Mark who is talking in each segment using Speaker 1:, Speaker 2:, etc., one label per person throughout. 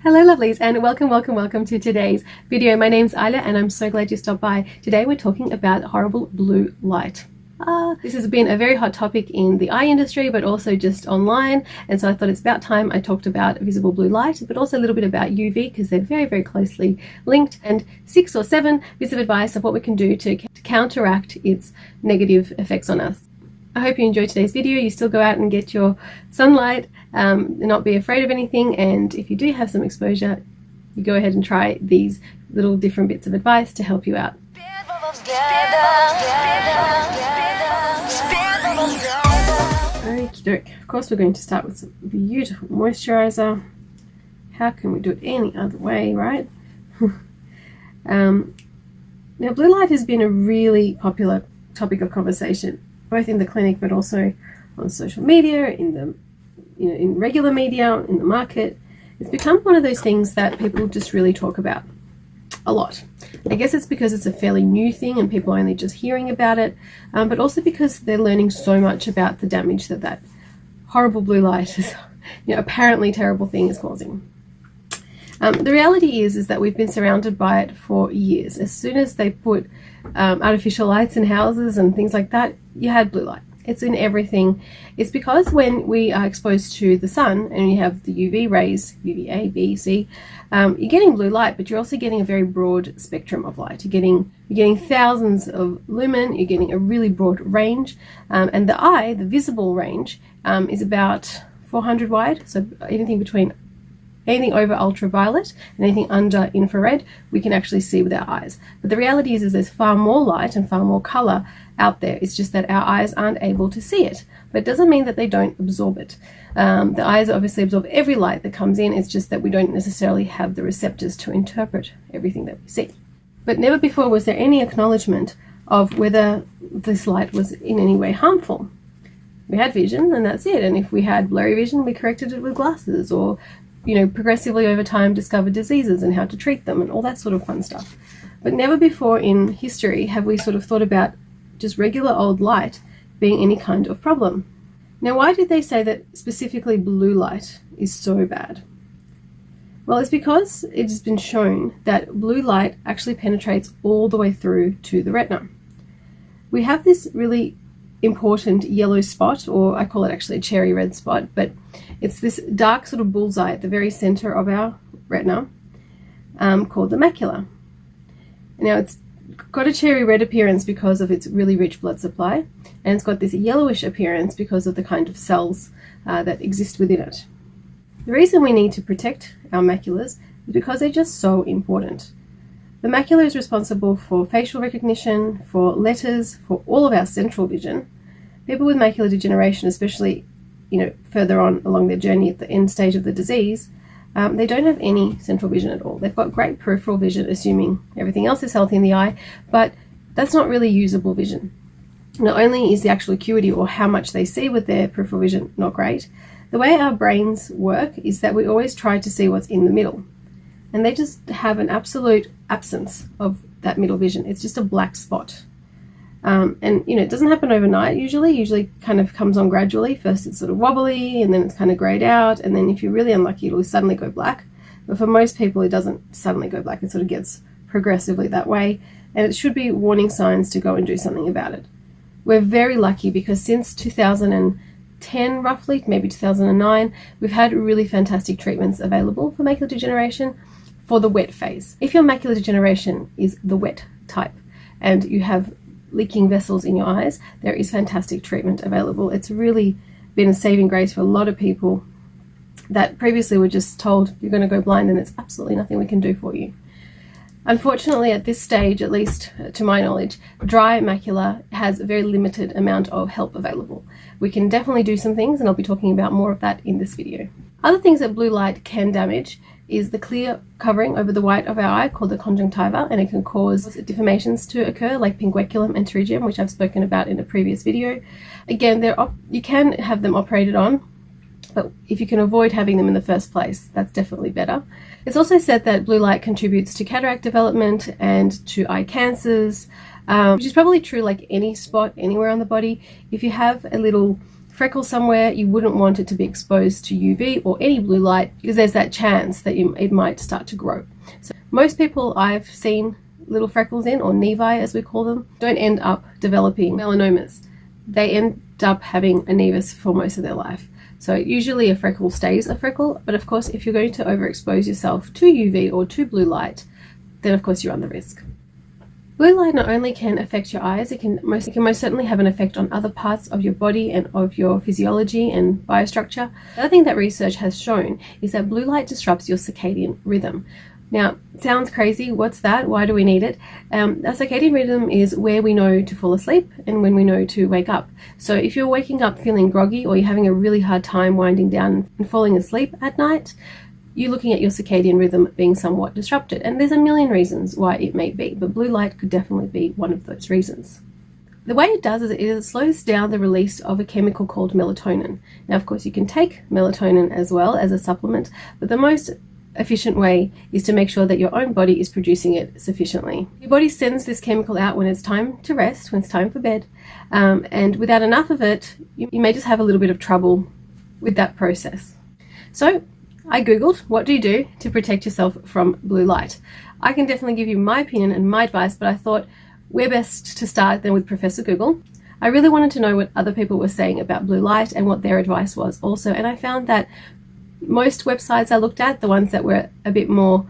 Speaker 1: Hello lovelies, and welcome to today's video. My name's Alya and I'm so glad you stopped by. Today we're talking about horrible blue light. This has been a very hot topic in the eye industry, but also just online, and so I thought it's about time I talked about visible blue light, but also a little bit about UV because they're very closely linked, and 6 or 7 bits of advice of what we can do to counteract its negative effects on us. I hope you enjoyed today's video. You still go out and get your sunlight, not be afraid of anything, and if you do have some exposure, you go ahead and try these little different bits of advice to help you out. Okey-doke. Of course we're going to start with some beautiful moisturizer. How can we do it any other way, right? Now blue light has been a really popular topic of conversation, both in the clinic but also on social media, in regular media, in the market. It's become one of those things that people just really talk about a lot. I guess it's because it's a fairly new thing and people are only just hearing about it, but also because they're learning so much about the damage that horrible blue light is, apparently terrible thing is causing. The reality is that we've been surrounded by it for years. As soon as they put artificial lights in houses and things like that, you had blue light. It's in everything. It's because when we are exposed to the sun and you have the UV rays, UVA, B, C, you're getting blue light, but you're also getting a very broad spectrum of light. You're getting thousands of lumen. You're getting a really broad range, and the eye, the visible range, is about 400 wide. So anything over ultraviolet and anything under infrared, we can actually see with our eyes. But the reality is there's far more light and far more color out there. It's just that our eyes aren't able to see it. But it doesn't mean that they don't absorb it. The eyes obviously absorb every light that comes in. It's just that we don't necessarily have the receptors to interpret everything that we see. But never before was there any acknowledgement of whether this light was in any way harmful. We had vision and that's it. And if we had blurry vision, we corrected it with glasses, or progressively over time discovered diseases and how to treat them and all that sort of fun stuff. But never before in history have we sort of thought about just regular old light being any kind of problem. Now, why did they say that specifically blue light is so bad? Well, it's because it has been shown that blue light actually penetrates all the way through to the retina. We have this really important yellow spot, or I call it actually a cherry red spot, but it's this dark sort of bullseye at the very center of our retina, called the macula. Now it's got a cherry red appearance because of its really rich blood supply, and it's got this yellowish appearance because of the kind of cells that exist within it. The reason we need to protect our maculas is because they're just so important. The macula is responsible for facial recognition, for letters, for all of our central vision. People with macular degeneration, especially further on along their journey at the end stage of the disease, they don't have any central vision at all. They've got great peripheral vision, assuming everything else is healthy in the eye, but that's not really usable vision. Not only is the actual acuity, or how much they see with their peripheral vision, not great, the way our brains work is that we always try to see what's in the middle. And they just have an absolute absence of that middle vision. It's just a black spot. And it doesn't happen overnight usually kind of comes on gradually. First it's sort of wobbly, and then it's kind of grayed out, and then if you're really unlucky it'll suddenly go black. But for most people it doesn't suddenly go black. It sort of gets progressively that way, and it should be warning signs to go and do something about it. We're very lucky because since 2010 roughly, maybe 2009, we've had really fantastic treatments available for macular degeneration for the wet phase. If your macular degeneration is the wet type and you have leaking vessels in your eyes, there is fantastic treatment available. It's really been a saving grace for a lot of people that previously were just told you're going to go blind and there's absolutely nothing we can do for you. Unfortunately, at this stage, at least to my knowledge, dry macula has a very limited amount of help available. We can definitely do some things, and I'll be talking about more of that in this video. Other things that blue light can damage is the clear covering over the white of our eye called the conjunctiva, and it can cause deformations to occur like pingueculum and pterygium, which I've spoken about in a previous video. Again, you can have them operated on, but if you can avoid having them in the first place, that's definitely better. It's also said that blue light contributes to cataract development and to eye cancers, which is probably true like any spot anywhere on the body. If you have a little freckle somewhere, you wouldn't want it to be exposed to UV or any blue light, because there's that chance that it might start to grow. So most people I've seen little freckles in, or nevi as we call them, don't end up developing melanomas. They end up having a nevus for most of their life. So usually a freckle stays a freckle, but of course if you're going to overexpose yourself to UV or to blue light, then of course you run the risk. Blue light not only can affect your eyes, it can most certainly have an effect on other parts of your body and of your physiology and biostructure. The other thing that research has shown is that blue light disrupts your circadian rhythm. Now, it sounds crazy. What's that? Why do we need it? Our circadian rhythm is where we know to fall asleep and when we know to wake up. So if you're waking up feeling groggy, or you're having a really hard time winding down and falling asleep at night, you're looking at your circadian rhythm being somewhat disrupted. And there's a million reasons why it may be, but blue light could definitely be one of those reasons. The way it does is it slows down the release of a chemical called melatonin. Now, of course, you can take melatonin as well as a supplement, but the most efficient way is to make sure that your own body is producing it sufficiently. Your body sends this chemical out when it's time to rest, when it's time for bed, and without enough of it, you may just have a little bit of trouble with that process. So I googled, what do you do to protect yourself from blue light? I can definitely give you my opinion and my advice, but I thought where best to start than with Professor Google. I really wanted to know what other people were saying about blue light and what their advice was also, and I found that most websites I looked at, the ones that were a bit more,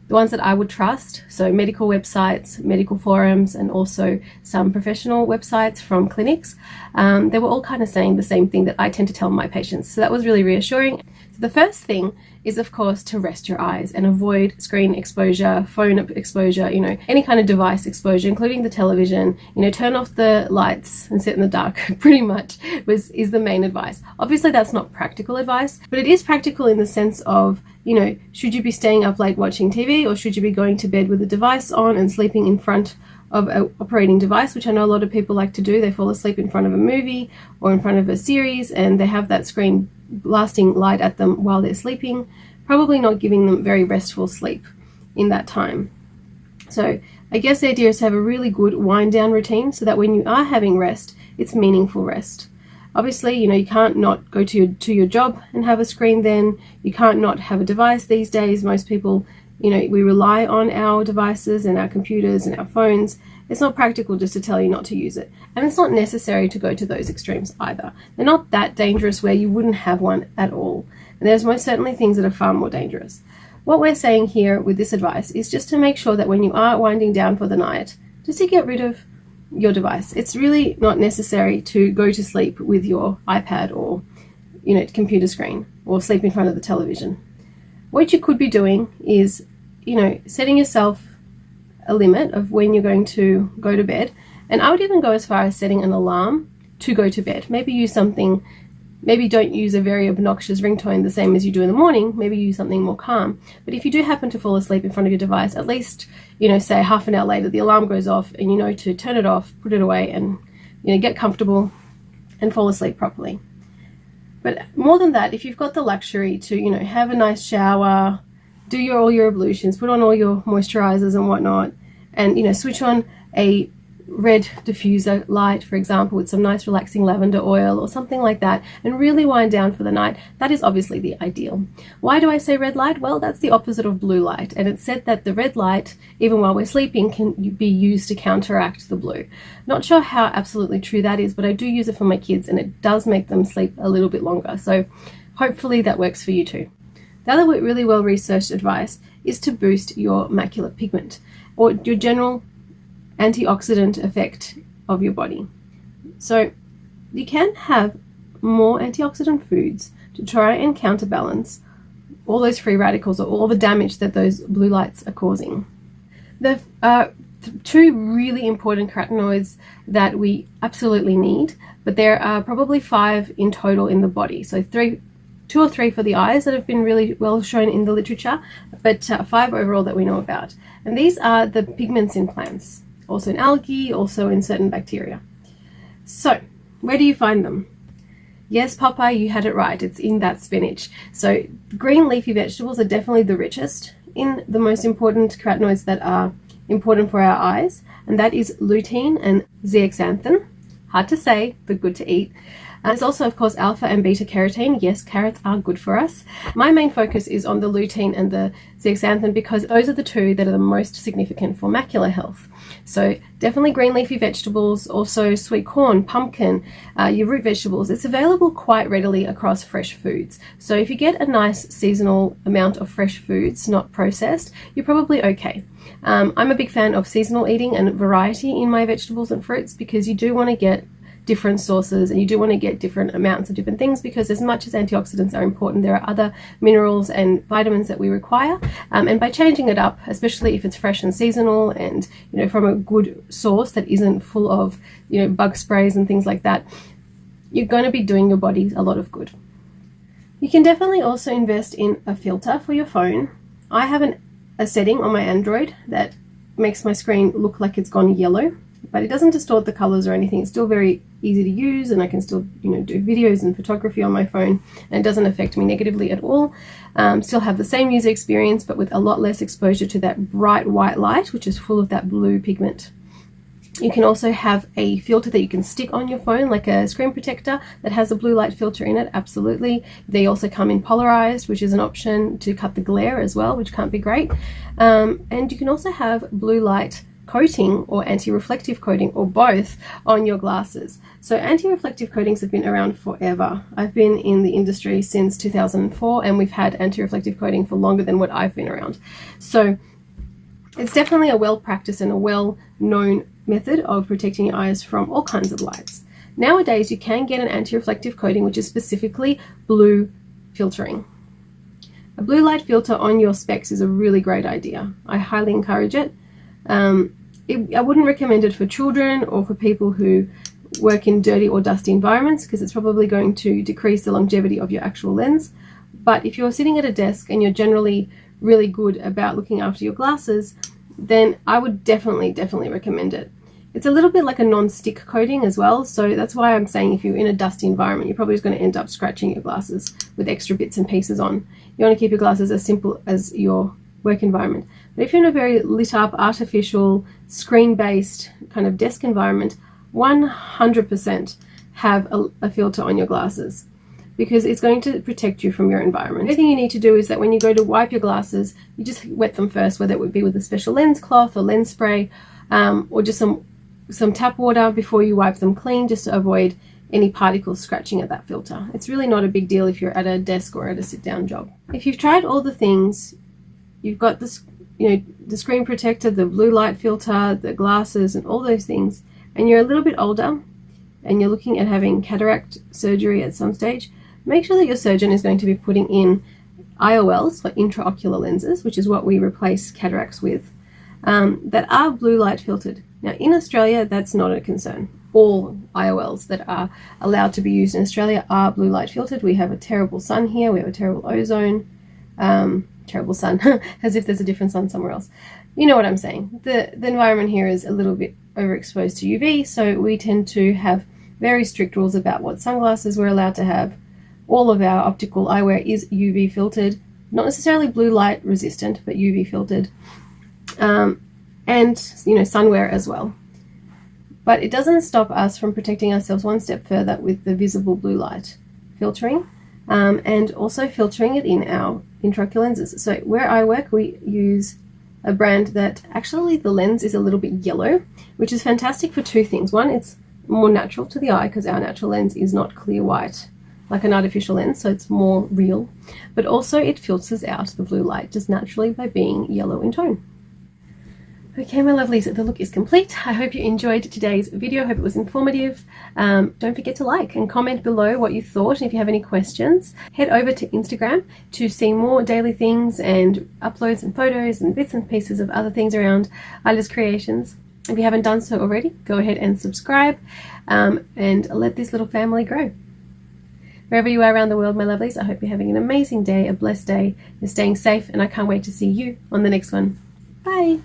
Speaker 1: the ones that I would trust, so medical websites, medical forums, and also some professional websites from clinics, they were all kind of saying the same thing that I tend to tell my patients. So that was really reassuring. So the first thing is, of course, to rest your eyes and avoid screen exposure, phone exposure, any kind of device exposure, including the television. Turn off the lights and sit in the dark, pretty much is the main advice. Obviously, that's not practical advice, but it is practical in the sense of, should you be staying up late watching TV, or should you be going to bed with a device on and sleeping in front of an operating device, which I know a lot of people like to do. They fall asleep in front of a movie or in front of a series, and they have that screen blasting light at them while they're sleeping, probably not giving them very restful sleep in that time. So I guess the idea is to have a really good wind down routine so that when you are having rest, it's meaningful rest. Obviously, you can't not go to your job and have a screen then. You can't not have a device these days. Most people, we rely on our devices and our computers and our phones. It's not practical just to tell you not to use it. And it's not necessary to go to those extremes either. They're not that dangerous where you wouldn't have one at all. And there's most certainly things that are far more dangerous. What we're saying here with this advice is just to make sure that when you are winding down for the night, just to get rid of your device. It's really not necessary to go to sleep with your iPad or, computer screen, or sleep in front of the television. What you could be doing is, setting yourself a limit of when you're going to go to bed. And I would even go as far as setting an alarm to go to bed. Maybe don't use a very obnoxious ringtone the same as you do in the morning. Maybe use something more calm. But if you do happen to fall asleep in front of your device, at least, say half an hour later, the alarm goes off and you know to turn it off, put it away, and, get comfortable and fall asleep properly. But more than that, if you've got the luxury to, have a nice shower, do all your ablutions, put on all your moisturizers and whatnot, and, switch on a red diffuser light, for example, with some nice relaxing lavender oil or something like that, and really wind down for the night, that is obviously the ideal. Why do I say red light? Well, that's the opposite of blue light, and it's said that the red light, even while we're sleeping, can be used to counteract the blue. Not sure how absolutely true that is, but I do use it for my kids, and it does make them sleep a little bit longer, so hopefully that works for you too. The other really well-researched advice is to boost your macular pigment, or your general antioxidant effect of your body. So you can have more antioxidant foods to try and counterbalance all those free radicals or all the damage that those blue lights are causing. There are two really important carotenoids that we absolutely need, but there are probably 5 in total in the body. So 2 or 3 for the eyes that have been really well shown in the literature, but 5 overall that we know about. And these are the pigments in plants, also in algae, also in certain bacteria. So where do you find them? Yes, Popeye, you had it right. It's in that spinach. So green leafy vegetables are definitely the richest in the most important carotenoids that are important for our eyes, and that is lutein and zeaxanthin. Hard to say, but good to eat. There's also, of course, alpha and beta carotene. Yes, carrots are good for us. My main focus is on the lutein and the zeaxanthin because those are the two that are the most significant for macular health. So definitely green leafy vegetables, also sweet corn, pumpkin, your root vegetables. It's available quite readily across fresh foods. So if you get a nice seasonal amount of fresh foods, not processed, you're probably okay. I'm a big fan of seasonal eating and variety in my vegetables and fruits because you do want to get different sources and you do want to get different amounts of different things, because as much as antioxidants are important, there are other minerals and vitamins that we require, and by changing it up, especially if it's fresh and seasonal and from a good source that isn't full of bug sprays and things like that, you're going to be doing your body a lot of good. You can definitely also invest in a filter for your phone. I have a setting on my Android that makes my screen look like it's gone yellow, but it doesn't distort the colors or anything. It's still very easy to use, and I can still do videos and photography on my phone, and it doesn't affect me negatively at all. Still have the same user experience, but with a lot less exposure to that bright white light, which is full of that blue pigment. You can also have a filter that you can stick on your phone, like a screen protector that has a blue light filter in it, absolutely. They also come in polarized, which is an option to cut the glare as well, which can't be great. And you can also have blue light coating or anti-reflective coating, or both, on your glasses. So anti-reflective coatings have been around forever. I've been in the industry since 2004, and we've had anti-reflective coating for longer than what I've been around. So it's definitely a well-practiced and a well-known method of protecting your eyes from all kinds of lights. Nowadays, you can get an anti-reflective coating which is specifically blue filtering. A blue light filter on your specs is a really great idea. I highly encourage it. I wouldn't recommend it for children or for people who work in dirty or dusty environments, because it's probably going to decrease the longevity of your actual lens. But if you're sitting at a desk and you're generally really good about looking after your glasses, then I would definitely recommend it. It's a little bit like a non-stick coating as well, so that's why I'm saying if you're in a dusty environment, you're probably just going to end up scratching your glasses with extra bits and pieces on. You want to keep your glasses as simple as your work environment. But if you're in a very lit up, artificial, screen-based kind of desk environment, 100% have a filter on your glasses, because it's going to protect you from your environment. The only thing you need to do is that when you go to wipe your glasses, you just wet them first, whether it would be with a special lens cloth or lens spray, or just some tap water before you wipe them clean, just to avoid any particles scratching at that filter. It's really not a big deal if you're at a desk or at a sit-down job. If you've tried all the things, you've got this, the screen protector, the blue light filter, the glasses, and all those things, and you're a little bit older and you're looking at having cataract surgery at some stage, make sure that your surgeon is going to be putting in IOLs, like intraocular lenses, which is what we replace cataracts with, that are blue light filtered. Now in Australia, that's not a concern. All IOLs that are allowed to be used in Australia are blue light filtered. We have a terrible sun here, we have a terrible ozone, terrible sun, as if there's a different sun somewhere else. You know what I'm saying. The environment here is a little bit overexposed to UV, so we tend to have very strict rules about what sunglasses we're allowed to have. All of our optical eyewear is UV filtered, not necessarily blue light resistant, but UV filtered, and sunwear as well. But it doesn't stop us from protecting ourselves one step further with the visible blue light filtering, and also filtering it in our intraocular lenses. So where I work, we use a brand that actually the lens is a little bit yellow, which is fantastic for two things. One, it's more natural to the eye because our natural lens is not clear white like an artificial lens, so it's more real, but also it filters out the blue light just naturally by being yellow in tone. Okay, my lovelies, the look is complete. I hope you enjoyed today's video. I hope it was informative. Don't forget to like and comment below what you thought. And if you have any questions, head over to Instagram to see more daily things and uploads and photos and bits and pieces of other things around Alya's creations. If you haven't done so already, go ahead and subscribe, and let this little family grow. Wherever you are around the world, my lovelies, I hope you're having an amazing day, a blessed day, you're staying safe, and I can't wait to see you on the next one. Bye!